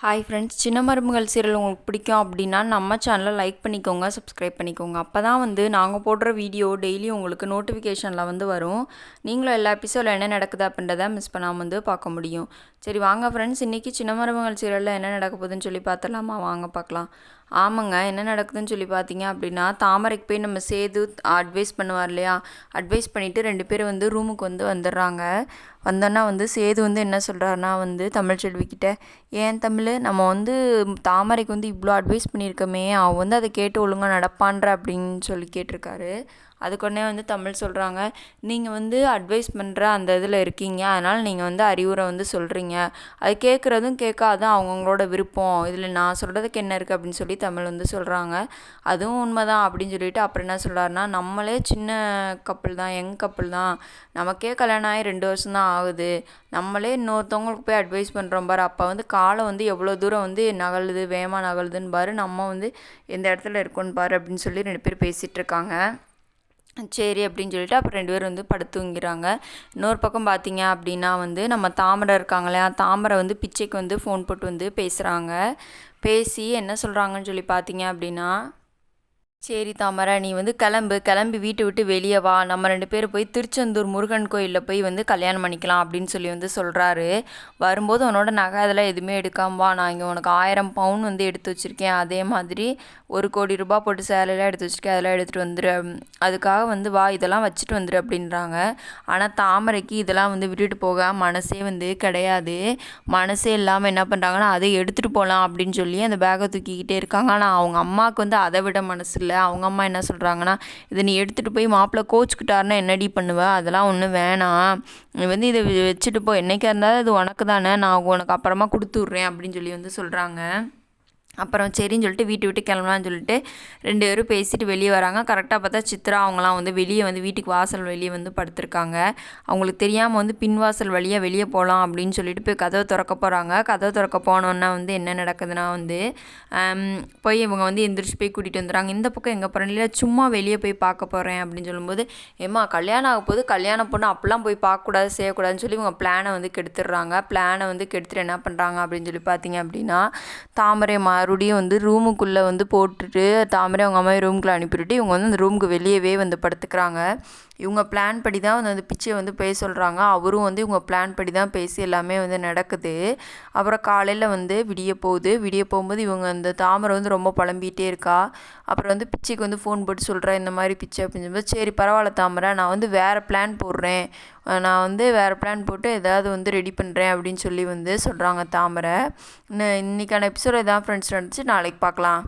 Hi friends, சின்ன மருமகள் serial உங்களுக்கு பிடிக்கும் அப்படின்னா நம்ம சேனலை லைக் பண்ணிக்கோங்க, சப்ஸ்கிரைப் பண்ணிக்கோங்க. அப்போ தான் நாங்கள் போடுற வீடியோ டெய்லி உங்களுக்கு நோட்டிஃபிகேஷனில் வரும். நீங்களும் எல்லா எபிசோடில் என்ன நடக்குது அப்படின்றத மிஸ் பண்ணாமல் பார்க்க முடியும். சரி வாங்க ஃப்ரெண்ட்ஸ், இன்றைக்கி சின்ன மருமகள் சீரியலில் என்ன நடக்க போகுதுன்னு சொல்லி பார்த்துடலாமா? வாங்க பார்க்கலாம். ஆமாங்க, என்ன நடக்குதுன்னு சொல்லி பார்த்தீங்க அப்படின்னா, தாமரைக்கு போய் நம்ம சேது அட்வைஸ் பண்ணுவார் இல்லையா, அட்வைஸ் பண்ணிவிட்டு 2 பேர் ரூமுக்கு வந்துடுறாங்க. வந்தோன்னா சேது என்ன சொல்கிறாருன்னா தமிழ்ச்செல்விக்கிட்ட, ஏன் தமிழ் நம்ம தாமரைக்கு இவ்வளோ அட்வைஸ் பண்ணியிருக்கோமே, அவள் அதை கேட்டு ஒழுங்காக நடப்பான்ற அப்படின்னு சொல்லி கேட்டிருக்காரு. அதுக்குடனே தமிழ் சொல்கிறாங்க, நீங்கள் அட்வைஸ் பண்ணுற அந்த இதில் இருக்கீங்க, அதனால் நீங்கள் அறிவுரை சொல்கிறீங்க, அது கேட்குறதும் கேட்காதும் அவங்கவுங்களோட விருப்பம், இதில் நான் சொல்கிறதுக்கு என்ன இருக்குது அப்படின்னு சொல்லி தமிழ் சொல்கிறாங்க. அதுவும் உண்மைதான் அப்படின்னு சொல்லிட்டு அப்புறம் என்ன சொல்கிறாருன்னா, நம்மளே சின்ன கப்பல் தான், யங் கப்பல் தான், நமக்கே கல்யாணம் ஆகி 2 வருஷம் தான் ஆகுது, நம்மளே இன்னொருத்தவங்களுக்கு போய் அட்வைஸ் பண்ணுறோம் பாரு, அப்போ காலம் எவ்வளோ தூரம் நகழுது, வேகமாக நகழுதுன்னு பாரு, நம்ம எந்த இடத்துல இருக்கோன்னு பாரு அப்படின்னு சொல்லி 2 பேர் பேசிகிட்டு இருக்காங்க. சரி அப்படின்னு சொல்லிட்டு அப்புறம் 2 பேர் படுத்து தூங்கிறாங்க. இன்னொரு பக்கம் பார்த்தீங்க அப்படின்னா நம்ம தாமரை இருக்காங்க இல்லையா, தாமரை பிச்சைக்கு ஃபோன் போட்டு பேசுகிறாங்க. பேசி என்ன சொல்கிறாங்கன்னு சொல்லி பார்த்தீங்க அப்படின்னா, சரி தாமரை, நீ கிளம்பி வீட்டை விட்டு வெளியே வா, நம்ம 2 பேரும் போய் திருச்செந்தூர் முருகன் கோயிலில் போய் கல்யாணம் பண்ணிக்கலாம் அப்படின்னு சொல்லி சொல்கிறாரு. வரும்போது உன்னோட நகை அதெல்லாம் எதுவுமே எடுக்காம வா, நான் இங்கே உனக்கு 1000 பவுன் எடுத்து வச்சுருக்கேன், அதே மாதிரி 1 கோடி ரூபா போட்டு சேலையெல்லாம் எடுத்து வச்சுருக்கேன், அதெல்லாம் எடுத்துகிட்டு வந்துரு, அதுக்காக வா, இதெல்லாம் வச்சுட்டு வந்துரு அப்படின்றாங்க. ஆனால் தாமரைக்கு இதெல்லாம் விட்டுட்டு போக மனசே கிடையாது. மனசே இல்லாமல் என்ன பண்ணுறாங்கன்னா, அதை எடுத்துகிட்டு போகலாம் அப்படின்னு சொல்லி அந்த பேக்கை தூக்கிக்கிட்டே இருக்காங்க. ஆனால் அவங்க அம்மாவுக்கு அதை விட மனசு இல்லை. அவங்க அம்மா என்ன சொல்கிறாங்கன்னா, இதை நீ எடுத்துகிட்டு போய் மாப்பிள்ளை கோச்சுக்கிட்டாருன்னா என்னடி பண்ணுவேன், அதெல்லாம் ஒன்றும் வேணாம், நீ இதை வச்சுட்டு போ, என்றைக்கா இருந்தாலும் இது உனக்கு தானே, நான் உனக்கு அப்புறமா கொடுத்து விட்றேன் அப்படின்னு சொல்லி சொல்கிறாங்க. அப்புறம் சரின்னு சொல்லிட்டு வீட்டை விட்டு கிளம்பலான்னு சொல்லிட்டு 2 பேரும் பேசிட்டு வெளியே வராங்க. கரெக்டாக பார்த்தா சித்ரா அவங்களாம் வெளியே வீட்டுக்கு வாசல் வெளியே படுத்திருக்காங்க. அவங்களுக்கு தெரியாமல் பின்வாசல் வழியாக வெளியே போகலாம் அப்படின்னு சொல்லிட்டு போய் கதவை திறக்க போகிறாங்க. கதவை திறக்க போனோன்னா என்ன நடக்குதுன்னா போய் இவங்க எந்திரிச்சு போய் கூட்டிகிட்டு வந்துடுறாங்க. இந்த பக்கம் எங்கே போகிறேன், இல்லை சும்மா வெளியே போய் பார்க்க போகிறேன் அப்படின்னு சொல்லும்போது, ஏம்மா கல்யாணம் ஆக போது, கல்யாணம் பொண்ணு அப்பெல்லாம் போய் பார்க்கக்கூடாது செய்யக்கூடாதுன்னு சொல்லி இவங்க பிளானை கெடுத்துடுறாங்க. பிளானை கெடுத்துட்டு என்ன பண்ணுறாங்க அப்படின்னு சொல்லி பார்த்தீங்க அப்படின்னா, தாமரை மறுபடியும் ரூமுக்குள்ளே போட்டுட்டு தாமரை அவங்க அம்மா ரூமுக்குள்ளே அனுப்பிவிட்டு இவங்க அந்த ரூமுக்கு வெளியவே படுத்துக்கிறாங்க. இவங்க பிளான் படி தான் அந்த பிச்சை பேச சொல்கிறாங்க. அவரும் இவங்க பிளான் படி தான் பேசி எல்லாமே நடக்குது. அப்புறம் காலையில் விடிய போகும்போது இவங்க அந்த தாமரை ரொம்ப புலம்பிகிட்டே இருக்கா. அப்புறம் பிச்சைக்கு ஃபோன் போட்டு சொல்கிறேன், இந்த மாதிரி பிச்சை அப்படின்னு சொல்லும்போது, சரி பரவாயில்ல தாமரை, நான் வேறு பிளான் போடுறேன், நான் வேறு பிளான் போட்டு ஏதாவது ரெடி பண்ணுறேன் அப்படின்னு சொல்லி சொல்கிறாங்க தாமரை. இன்றைக்கான எபிசோட் இதான் ஃப்ரெண்ட்ஸ் நடந்துச்சு. நாளைக்கு பார்க்கலாம்.